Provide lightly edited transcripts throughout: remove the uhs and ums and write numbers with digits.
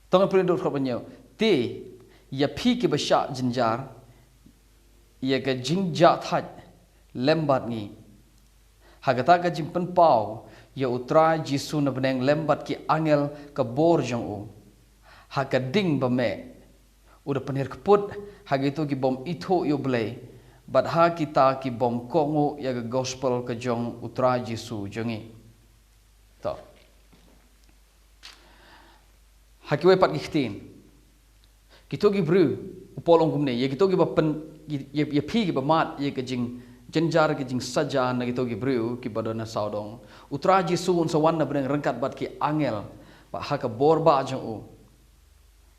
Tong pelindung khot banyo. Ti ya pi ki basya jinjar ya ka jingja thaj lembat ngi. Hagata ka jing pen pau ya utra Jisu na beneng lembat ki angel ka bor jong u. Haka ding ba me. Udah penir keput hagito ki bom itho yo blay. Bat ha kita ki bom kongo ya ka gospel ka jong utra Jisu jongi. To. Hakiwe pat gihtin. Kito gi bru upolong kumne ye kito gi ba pen ye pi gi ba mat ye ka jing jenjar ki jing saja na kito gi bru ki badona saudong. Utra Jisu un sawan na beneng rengkat bat ki angel ba ha ka bor ba jong u.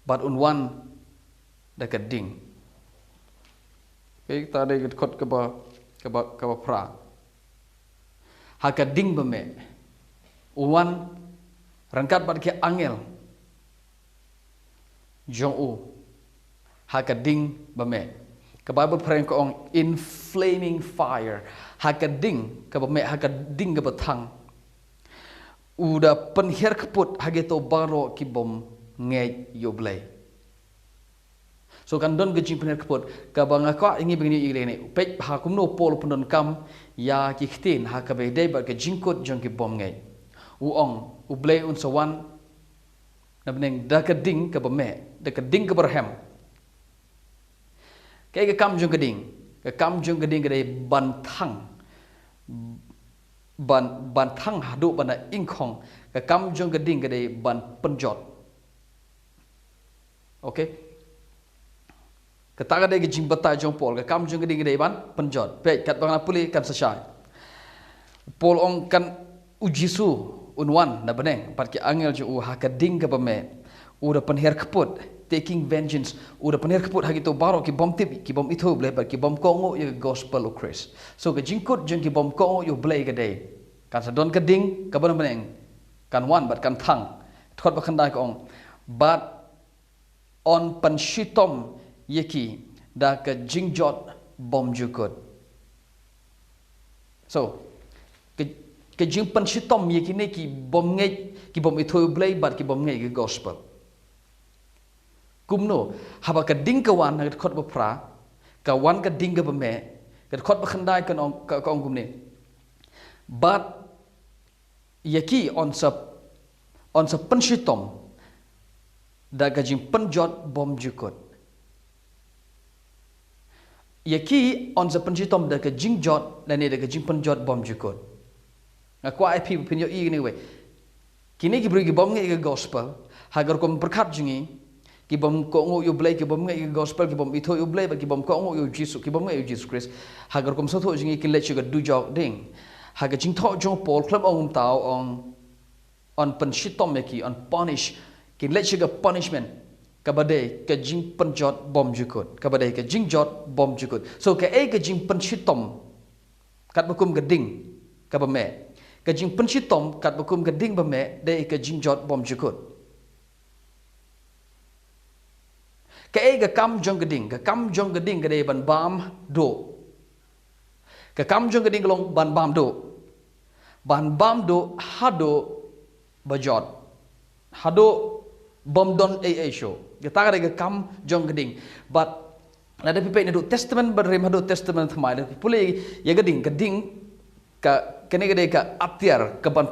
Bat unwan dekat ding. Kita ada kot ke ba pra. Haka ding beme. Uwan rangkat bat ke angel. Jong u. Haka ding beme. Ke Bible praying ko ong in flaming fire. Haka ding ke beme haka ding ke batang. Uda penhir keput hageto baro ki bom ngej yo blay. So kan don gejing penhir keput ka banga ka ingi begini igre pek ha kumno pol pendon kam ya ki khtin ha ka be dei ba ke jingkut jong ki bom ngej. U ong u blay un sawan na beneng da ka ding ka bame da ka ding ka berhem. Kai ka kam jong ka ding ka dei bantang bantang hadu bana ingkhong ka kam jong ka ding ka dei ban penjot. Okay? Kataga dai gejing bata jong pol ka kam jong ding dai ban penjot pe kat bang puli kan sasai pol ong kan ujisu unwan na beneng pat ki angel jo ha ka ding ka bame uda penher keput taking vengeance uda penher keput hagito baro ki bom tip ki bom itho ble ki bom kongo ye gospel of Christ so ka jingkut jong ki bom kongo yo ble ka dai kan sa don ka ding ka beneng kan wan bat kan thang thot ba khandai ko ong bat on panshitom yeki da ka jingjot bom jukut. So ke jing panshitom yeki ne ki bom ngej ki bom itho blay bat ki bom ngej ki gospel. Kumno haba ka ding ka wan na khot ba pra ka wan ka ding ka ba me ka khot ba khandai ka ong ka ong kumne. But yeki on sa panshitom da ka jing penjot bom jukut. Yaki on sa penjitom da ka jingjot dan ni da ka jing penjot bom jukut. Ngakwa ai pi pinyo i ni we. Kini ki bri ki bom nge gospel hagar kom berkat jingi ki bom ko ngo yo blay ki bom nge gospel ki bom itho yo blay ba ki bom ko ngo yo Jesus ki bom nge yo Jesus Christ hagar kom so tho jingi ki le chi ga du jok ding hagar jing tho jong pol club ong tao on penjitom yaki on punish ki le chi ga punishment kabadai ke jing penjot bom jukut kabadai ke jing jot bom jukut so ke ke jing penshitom kat bakum geding ka bame ke jing penshitom kat bakum geding bame dei ke jing jot bom jukut ke kam jong geding ke dei ban bam do ke kam jong geding long ban bam do hado bajot hado bom don show kita ada kam jong geding but ada pipe ni do testament berem hado testament thmai le pule ye geding ka kene gede ka atiar ka ban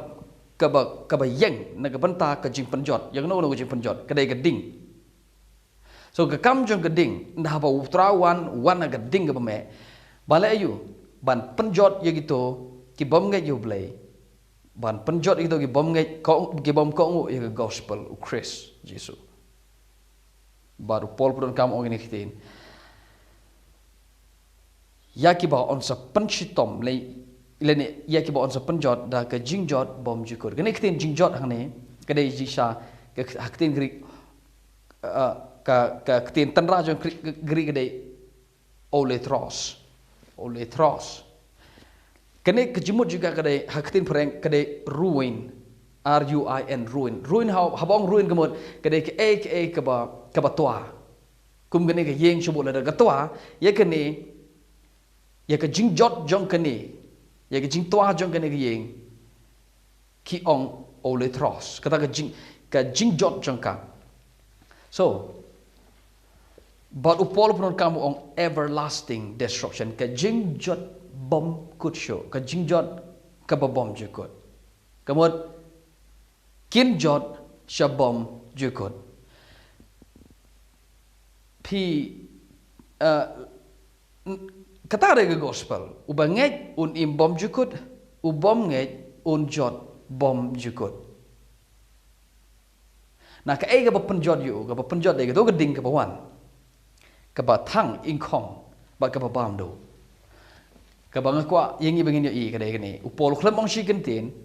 ka ba yeng na ka banta ka jing penjot yang no jing penjot kedai geding so ka kam jong geding ndah ba utrawan wan na geding ka me bale ayu ban penjot ye gitu ki bom nge yo blay ban penjot itu ki bom nge ki bom ko ye gospel of Christ Jesus baru Paul pun kam orang ini kitin ya ki ba on sa penshitom le ni ya ki ba on sa penjot da ka jingjot bom jukur gani kitin jingjot hang ne kadai jisha ka kitin gri ka kitin tanra jong gri kadai oletros kene kejimut juga kadai hakitin pereng kadai ruin ruin habong ruin kemud kadai ke ba tua kum gane ke yeng shubu la ga tua ye kene ye ke jingjot jong kene ye ke jing tua jong kene ke yeng ki ong oletros kata ka jingjot jong ka So, but upol pun kamu on everlasting destruction. Ka jingjot bom kutsyo. Ka jingjot kababom jukut. Kemudian kinjot syabom jukut. Pi kata ada ke gospel. Ubangej un im bom jukut. Ubom ngej un jot bom jukut. Nah, ka ega penjot yu. Ka penjot ega tu geding ke bawan. Ka thang ingkong. Ba ka bam do. Ka bangakwa yang ibangin yo i ka dei ni. Upol khlem ong shi kentin.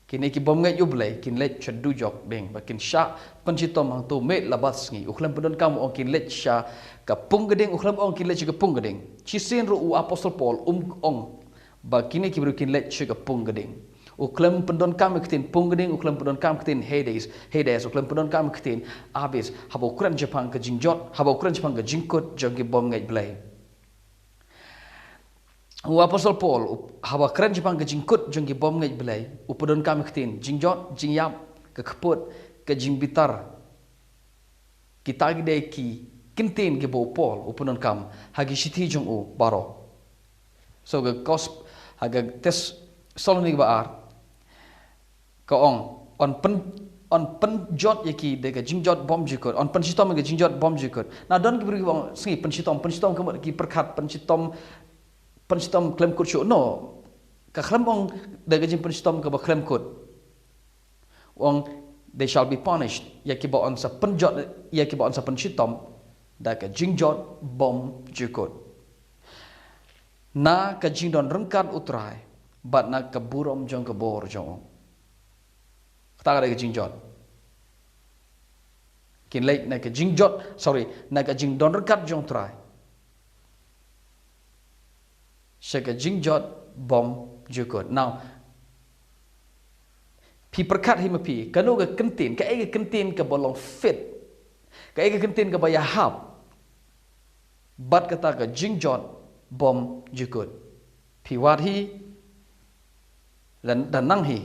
Kini ki bom ngej ublay kin let chadu jok ding ba kin sha pencitom hang tu met labas ngi ukhlam pedon kamu ong kin let sha ka pung geding ukhlam ong kin let ka pung geding chisin ru u apostle paul ong ba kini ki bru kin let ka pung geding ukhlam pedon kamu kitin pung geding ukhlam pedon kamu kitin hades ukhlam pedon kamu kitin abis habo ukuran jepang ka jingjot habo ukuran jepang ka jingkut jogi bom ngej blay u apostle paul hawa keren jepang ke jingkut jonggi bom ngej belai upodon kam ketin jingjot jingyap ke keput ke jingbitar kita gide ki kintin ke bo paul upodon kam hagi siti jong u baro so ke kos haga tes soloni baar ka ong on penjot yaki de ke jingjot bom jikut on pensitom ke jingjot bom jikut na don ki beri wong sengi pensitom ke ki perkat pensitom klem kut syuk no ka klem ong daga jing pensitom ka ba klem kut ong they shall be punished yaki ba on sa penjot yaki ba on sa pensitom daga jingjot bom jukut na ka jing don rengkat utrai bat na ka burom jong ka bor jong ta ga jingjot kin lek na ka jingjot na ka jing don rengkat jong trai Shaka jingjot bom jukut. Now, pi perkat hima pi, kanu ke kentin, ka ega kentin ke bolong fit, ka ega kentin ke baya hap, bat kata ke jingjot bom jukut. Pi wat hi, dan nang hi,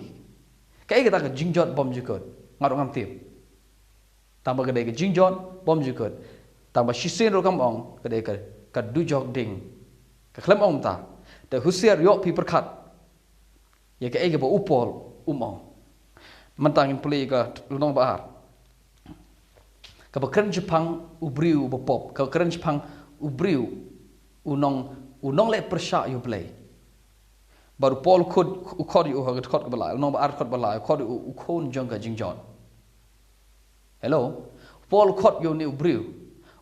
ka ega kata ke jingjot bom jukut, ngarung ngam tip. Tambah kedai ke jingjot bom jukut, tambah shisin rokam ong, kedai ke dujok ding. Keklem om ta, te husiar yok pi perkat, ya ke ege ba upol umong, mentangin puli ke lunong bahar, ke bekeren Jepang ubriu bepop, ke bekeren Jepang ubriu unong le persyak yu play, baru pol ukod yu hagat kod kebelai, lunong bahar kod belai, kod ukon jong ke jingjot, hello, pol kod yu ni ubriu,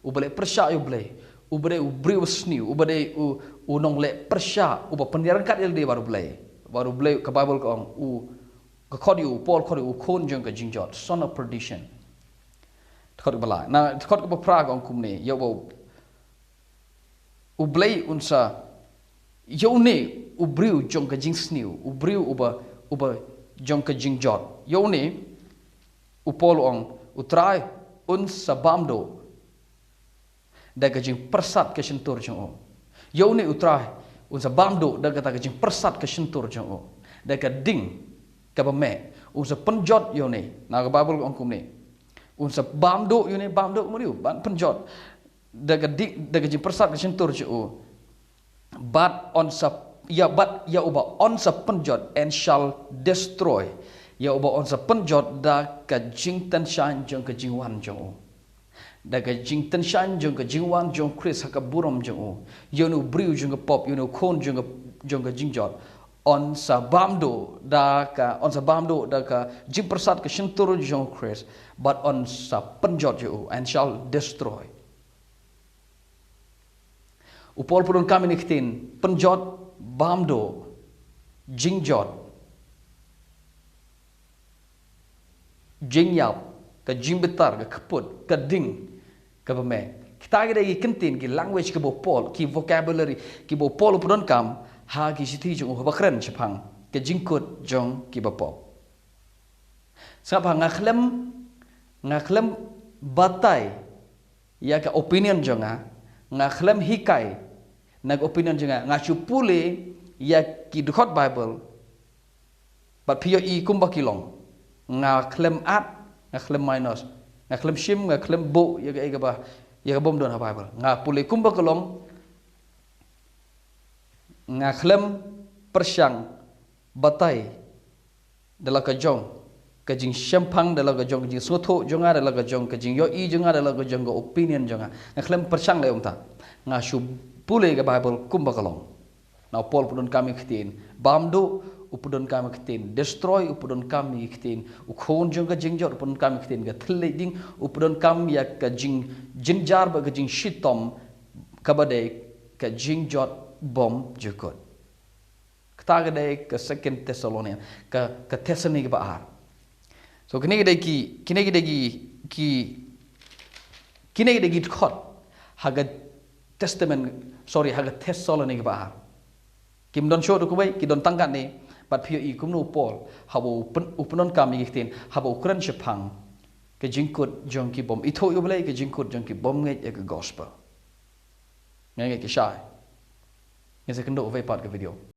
ubale persyak yu play. Ubade ubriu sniu, ubade unong le persya, uba pendiaran kat il dia baru belai ke Bible ke ong ke kodiu Paul kodiu kon jong ke jingjot son of perdition. Kod belai. Nah kod ke praga ong kumne yo bo ublai unsa yo ne ubriu jong ke jing sniu, ubriu uba jong ke jingjot. Yo ne upol ong utrai unsa bamdo daga jing persat ke sentur jong o yo ni utrai unsa bamdo daga ta jing persat ke sentur jong o daga ding ka bame unsa penjot yo ni na ka babul ong kum ni unsa bamdo yo ni bamdo muriu ban penjot daga jing persat ke sentur jong o but on sa uba on sa penjot and shall destroy ya uba on sa penjot da ka jing tan shan jong ka jing wan jong o daga jing tan shan jong ka jing wan jong Chris haka burom jong o yonu briu jong ka pop yonu kon jong ka jing jot on sa bamdo da ka jing persat ka shentur jong Chris but on sa penjot yo and shall destroy upol purun kami niktin penjot bamdo jing jot jing yap ka jing betar ka keput ka ding ka bame kita ada kentin ki language ke bopol ki vocabulary ki bopol pudon kam ha ki siti jong ho bakren chapang ke jingkut jong ki bapop sapa ngaklem batai ya ka opinion jonga ngaklem hikai nag opinion jonga ngachupule ya ki dukhot bible but pio i kumbakilong ngaklem at ngaklem minus ngaklem shim ngaklem bo ya ga ba ya bom don ha Bible ngapule kumba kolong ngaklem persyang batai dalam kejong kejing sempang dalam kejong kejing soto jonga dalam kejong kejing yoi jonga dalam kejong go opinion jonga ngaklem persyang le umta ngasu pule ga Bible kumba kolong na Paul pudon kami kitin bamdo upudon kami kitin destroy upudon kami kitin ukhon jonga jingjot upudon kami kitin ga tleding upudon kami ya kejing jinjar ba kejing shitom kabade kejing jot bom jukot ketagade ke second Thessalonian ke Thessaloniki baar so kini khot haga testament sorry haga Thessaloniki baar kim don show ko bai ki don tangkat ni pat pio I kumno Paul habo upenon kami gitin habo ukuran sepang ke jingkut jongki bom itu yo belai ke jingkut jongki bom ngai ke gospel ngai ke syai ngese kendo vai part ke video